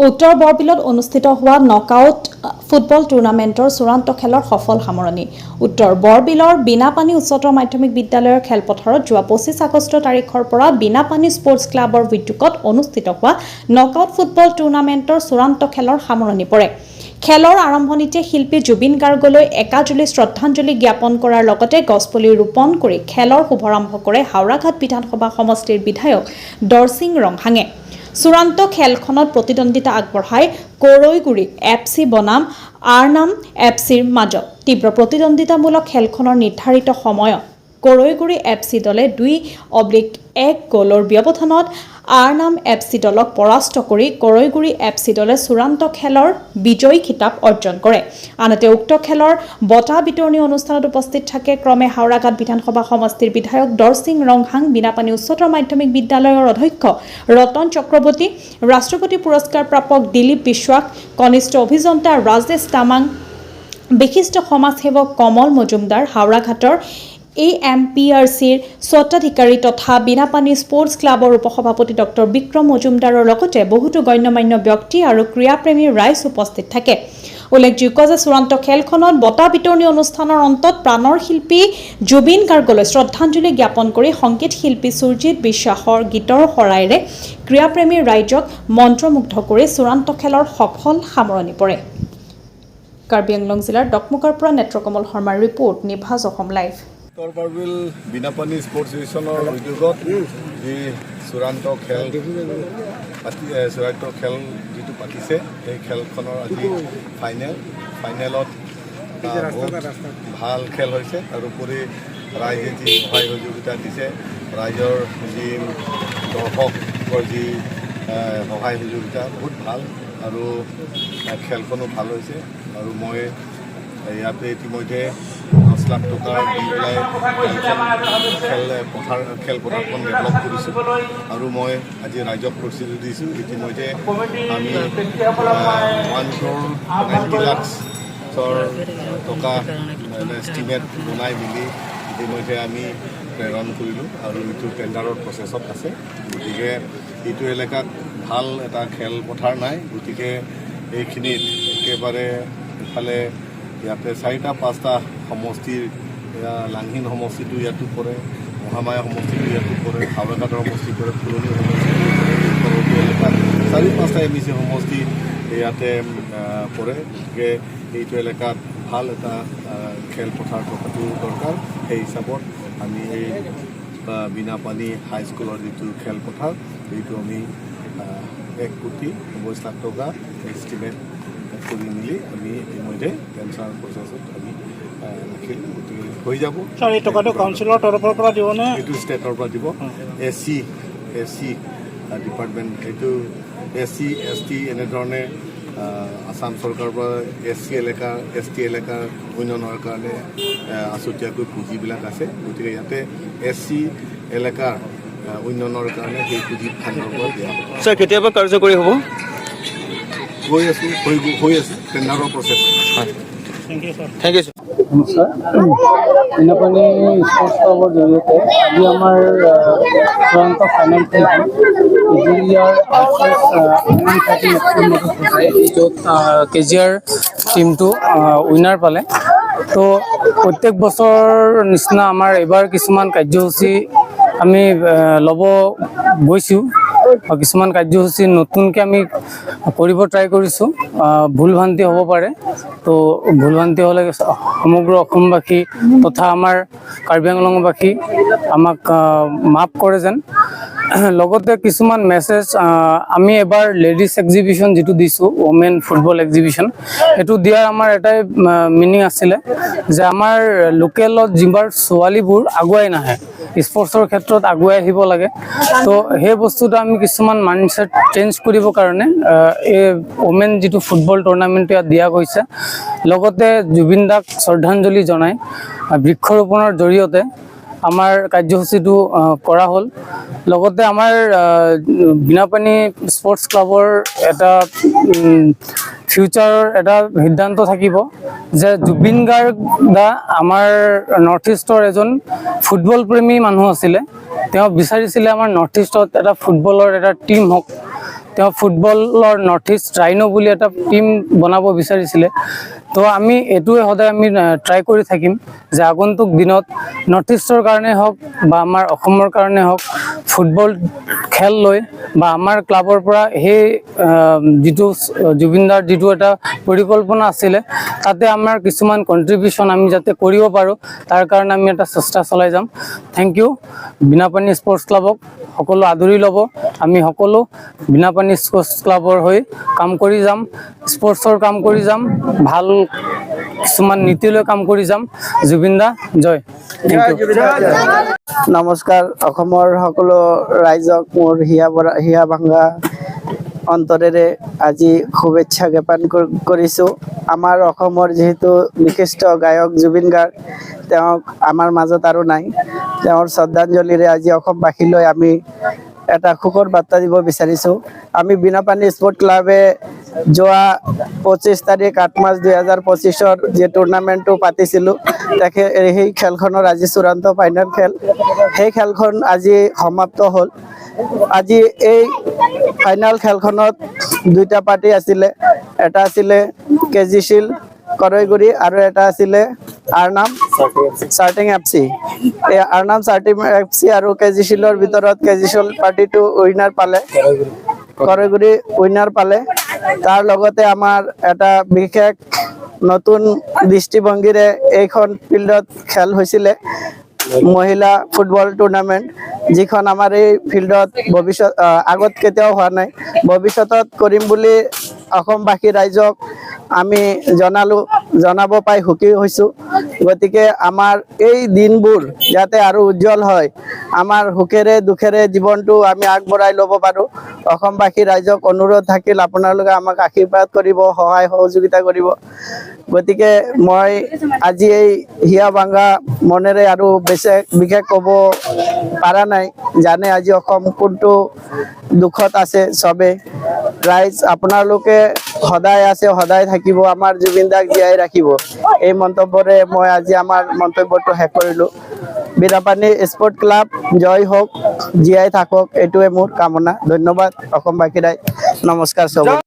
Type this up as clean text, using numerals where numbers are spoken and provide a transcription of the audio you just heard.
উত্তৰ বৰবিলত অনুষ্ঠিত হোৱা নকআউট ফুটবল টুৰ্ণামেণ্টৰ চূড়ান্ত খেলৰ সফল সামৰণি। উত্তৰ বৰবিলৰ বিনাপানী উচ্চতৰ মাধ্যমিক বিদ্যালয়ৰ খেলপথাৰত যোৱা 25 আগষ্ট তাৰিখৰ পৰা বিনাপানী স্পৰ্টছ ক্লাবৰ উদ্যোগত অনুষ্ঠিত হোৱা নকআউট ফুটবল টুৰ্ণামেণ্টৰ চূড়ান্ত খেলৰ সামৰণি পৰে। খেলৰ আৰম্ভণিতে শিল্পী জুবিন গাৰ্গলৈ একাজলি শ্ৰদ্ধাঞ্জলি জ্ঞাপন কৰাৰ লগতে গছপুলি ৰোপণ কৰি খেলৰ শুভাৰম্ভ কৰে হাওৰাঘাট বিধানসভা সমষ্টিৰ বিধায়ক দৰসিং ৰংহাঙে। চূড়ান্ত খেলখনত প্ৰতিদ্বন্দ্বিতা আগবঢ়াই কৰৈগুৰি FC বনাম আৰনাম FCৰ মাজত। তীব্ৰ প্ৰতিদ্বন্দ্বিতামূলক খেলখনৰ নিৰ্ধাৰিত সময়ত কৰৈগুৰি FC দলে 2-1 গ'লৰ ব্যৱধানত আৰনাম FC দলক পৰাস্ত কৰি কৰৈগুৰি FC দলে চূড়ান্ত খেলৰ বিজয়ী খিতাপ অৰ্জন কৰে। আনহাতে উক্ত খেলৰ বঁটা বিতৰণী অনুষ্ঠানত উপস্থিত থাকে ক্ৰমে হাওৰাঘাট বিধানসভা সমষ্টিৰ বিধায়ক দৰসিং ৰংহাং, বিনাপানী উচ্চতৰ মাধ্যমিক বিদ্যালয়ৰ অধ্যক্ষ ৰতন চক্ৰৱৰ্তী, ৰাষ্ট্ৰপতি পুৰস্কাৰ প্ৰাপক দিলীপ বিশ্বাস, কনিষ্ঠ অভিযন্তা ৰাজেশ তামাং, বিশিষ্ট সমাজসেৱক কমল মজুমদাৰ, হাওৰাঘাটৰ AMPRCৰ স্বত্বাধিকাৰী তথা বিনাপানী স্পৰ্টছ ক্লাবৰ উপসভাপতি ডক্টৰ বিক্ৰম মজুমদাৰৰ লগতে বহুতো গণ্যমান্য ব্যক্তি আৰু ক্ৰীড়াপ্ৰেমী ৰাইজ উপস্থিত থাকে। উল্লেখযোগ্য যে চূড়ান্ত খেলখনত বঁটা বিতৰণী অনুষ্ঠানৰ অন্তত প্ৰাণৰ শিল্পী জুবিন গাৰ্গলৈ শ্ৰদ্ধাঞ্জলি জ্ঞাপন কৰি সংগীত শিল্পী সুৰজিৎ বিশ্বাসৰ গীতৰ শৰাইৰে ক্ৰীড়াপ্ৰেমী ৰাইজক মন্ত্ৰমুগ্ধ কৰি চূড়ান্ত খেলৰ সফল সামৰণি পৰে। কাৰ্বি আংলং জিলাৰ ডকমুকৰ পৰা নেত্ৰকমল শৰ্মাৰ ৰিপৰ্ট, নিভাজ অসম লাইভ। উত্তৰ বৰবিল বিনাপানী স্পৰ্টছ ডিভিজনৰ উদ্যোগত যি চূড়ান্ত খেল যিটো পাতিছে সেই খেলখনৰ আজি ফাইনেলত বহুত ভাল খেল হৈছে। তাৰোপৰি ৰাইজে যি সহায় সহযোগিতা দিছে, ৰাইজৰ যি দৰ্শকৰ যি সহায় সহযোগিতা বহুত ভাল আৰু খেলখনো ভাল হৈছে। আৰু মই ইয়াতে ইতিমধ্যে 10 লাখ টকা দি পেলাই খেলপথাৰখন ডেভেলপ কৰিছোঁ আৰু মই আজি ৰাইজক প্ৰতিশ্ৰুতি দিছোঁ। ইতিমধ্যে আমি 1,90 লাখ টকা এষ্টিমেট বনাই মেলি ইতিমধ্যে আমি প্ৰেৰণ কৰিলোঁ আৰু এইটো টেণ্ডাৰৰ প্ৰচেছত আছে। গতিকে এইটো এলেকাত ভাল এটা খেলপথাৰ নাই। গতিকে এইখিনিত একেবাৰে ইফালে ইয়াতে 4-5টা সমষ্টিৰ লাংহিন সমষ্টিটো ইয়াতো পৰে, মহামায়া সমষ্টিটো ইয়াতো পৰে, হাওৰাঘাটৰ সমষ্টি পৰে, ফুলনি সমষ্টি এলেকাত 4-5টা MEC সমষ্টি ইয়াতে পৰে। গতিকে এইটো এলেকাত ভাল এটা খেলপথাৰ থকাটো দৰকাৰ। সেই হিচাপত আমি এই বিনাপানী হাইস্কুলৰ যিটো খেলপথাৰ সেইটো আমি 1,90,90 লাখ টকা এষ্টিমেট কৰি মেলি আমি ইতিমধ্যে টেণ্ডাৰ প্ৰচেছত আমি ৰাখিলোঁ। গতিকে হৈ যাব। এই টকাটো কাউন্সিলৰ তৰফৰ পৰা দিবনে? এইটো ষ্টেটৰ পৰা দিব। SC ডিপাৰ্টমেণ্ট, এইটো SC ST এনেধৰণে আসাম চৰকাৰৰ পৰা ST এলেকাৰ উন্নয়নৰ কাৰণে আছুতীয়াকৈ পুঁজিবিলাক আছে। গতিকে ইয়াতে SC এলেকাৰ উন্নয়নৰ কাৰণে সেই পুঁজি ফাণ্ডৰ পৰা দিয়া হ'ব। ছাৰ, কেতিয়াবা কাৰ্যকৰী হ'ব? হৈ আছোঁ টেণ্ডাৰৰ প্ৰচেছ। Thank you sir. নমস্কাৰ। বিনাপানী স্পৰ্টছ ক্লাবৰ জৰিয়তে আজি আমাৰ চূড়ান্ত ফাইনেল খেলখন ইজুৰিয়াৰ য'ত কেজিয়াৰ টিমটো উইনাৰ পালে। তো প্ৰত্যেক বছৰ নিচিনা আমাৰ এইবাৰ কিছুমান কাৰ্যসূচী আমি ল'ব গৈছোঁ। কিছুমান কাৰ্যসূচী নতুনকৈ আমি কৰিব ট্ৰাই কৰিছোঁ। ভুল ভ্ৰান্তি হ'ব পাৰে, তো ভুল ভ্ৰান্তি হ'লে সমগ্ৰ অসমবাসী তথা আমাৰ কাৰ্বি আংলংবাসী আমাক মাফ কৰে যেন। লগতে কিছুমান মেছেজ আমি এবাৰ লেডিজ এক্সিবিশ্যন যিটো দিছোঁ, ওমেন ফুটবল এক্সিবিশ্যন, সেইটো দিয়াৰ আমাৰ এটাই মিনিং আছিলে যে আমাৰ লোকেলত যিবাৰ ছোৱালীবোৰ আগুৱাই নাহে, স্পৰ্টছৰ ক্ষেত্ৰত আগুৱাই আহিব লাগে। তো সেই বস্তুটো আমি কিছুমান মাইণ্ডছেট চেঞ্জ কৰিবৰ কাৰণে এই ওমেন যিটো ফুটবল টুৰ্ণামেণ্ট ইয়াত দিয়া গৈছে। লগতে জুবিন দাক শ্ৰদ্ধাঞ্জলি জনাই বৃক্ষৰোপণৰ জৰিয়তে আমাৰ কাৰ্যসূচীটো কৰা হ'ল। লগতে আমাৰ বিনাপানী স্পৰ্টছ ক্লাবৰ এটা ফিউচাৰৰ এটা সিদ্ধান্ত থাকিব যে জুবিন গাৰ্গ দা আমাৰ নৰ্থ ইষ্টৰ এজন ফুটবল প্ৰেমী মানুহ আছিলে। তেওঁ বিচাৰিছিলে আমাৰ নৰ্থ ইষ্টত এটা ফুটবলৰ এটা টিম হওক। তেওঁ ফুটবলৰ নৰ্থ ইষ্ট ৰাইনো বুলি এটা টিম বনাব বিচাৰিছিলে। তো আমি এইটোৱে সদায় আমি ট্ৰাই কৰি থাকিম যে আগন্তুক দিনত নৰ্থ ইষ্টৰ কাৰণে হওক বা আমাৰ অসমৰ কাৰণে হওক ফুটবল খেল লৈ বা আমাৰ ক্লাবৰ পৰা সেই যিটো জুবিনদাৰ যিটো এটা পৰিকল্পনা আছিলে তাতে আমাৰ কিছুমান কণ্ট্ৰিবিউশ্যন আমি যাতে কৰিব পাৰোঁ তাৰ কাৰণে আমি এটা চেষ্টা চলাই যাম। Thank you. বিনাপানী স্পৰ্টছ ক্লাবক সকলো আদৰি ল'ব। আমি সকলো বিনাপানী স্পৰ্টছ ক্লাবৰ হৈ কাম কৰি যাম, স্পৰ্টছৰ কাম কৰি যাম, ভাল কিছুমান নীতিলৈ কাম কৰি যাম। জুবিন দা জয়। Thank you. নমস্কাৰ অসমৰ সকলো ৰাইজক মোৰ হিয়া ভাঙা অন্তৰেৰে আজি শুভেচ্ছা জ্ঞাপন কৰিছোঁ। আমাৰ অসমৰ যিহেতু বিশিষ্ট গায়ক জুবিন গাৰ্গ তেওঁক আমাৰ মাজত আৰু নাই। তেওঁৰ শ্ৰদ্ধাঞ্জলিৰে আজি অসমবাসীলৈ আমি এটা সুখৰ বাৰ্তা দিব বিচাৰিছোঁ। আমি বিনাপানী স্পৰ্ট ক্লাবে যোৱা 25 তাৰিখ 8 মাৰ্চ 2025 যে টুৰ্ণামেণ্টটো পাতিছিলোঁ সেই খেলখনৰ আজি চূড়ান্ত ফাইনেল খেল। সেই খেলখন আজি সমাপ্ত হ'ল। আজি এই ফাইনেল খেলখনত দুইটা পাৰ্টি আছিলে। এটা আছিলে কেজিশিল কৰৈগুৰি আৰু এটা আছিলে আৰনাম চাৰ্টিং FC। এই আৰনাম চাৰ্টিং FC আৰু কেজিশিলৰ ভিতৰত কেজিশিল পাৰ্টিটো উইনাৰ পালে, কৰৈগুৰি উইনাৰ পালে। তাৰ লগতে আমাৰ এটা বিশেষ নতুন দৃষ্টিভংগীৰে এইখন ফিল্ডত খেল হৈছিলে মহিলা ফুটবল টুৰ্ণামেণ্ট, যিখন আমাৰ এই ফিল্ডত আগত কেতিয়াও হোৱা নাই। ভৱিষ্যতত কৰিম বুলি অসমবাসী ৰাইজক আমি জনাব পাই সুখী হৈছোঁ। গতিকে আমাৰ এই দিনবোৰ যাতে আৰু উজ্জ্বল হয়, আমাৰ সুখেৰে দুখেৰে জীৱনটো আমি আগবঢ়াই ল'ব পাৰোঁ, অসমবাসী ৰাইজক অনুৰোধ থাকিল আপোনালোকে আমাক আশীৰ্বাদ কৰিব, সহায় সহযোগিতা কৰিব। গতিকে মই আজি এই হিয়া ভাঙা মনেৰে আৰু বিশেষ ক'ব পৰা নাই। জানে আজি অসম কোনটো দুখত আছে চবে। ৰাইজ আপোনালোকে সদায় আছে, সদায় থাকিব, আমাৰ জুবিন দাক জীয়াই ৰাখিব। এই মন্তব্যৰে মই আজি আমাৰ মন্তব্যটো শেষ কৰিলোঁ। বিনাপানী স্পৰ্ট ক্লাব জয় হওক, জীয়াই থাকক, এইটোৱে মোৰ কামনা। ধন্যবাদ অসমবাসী ৰাইজ। নমস্কাৰ চব।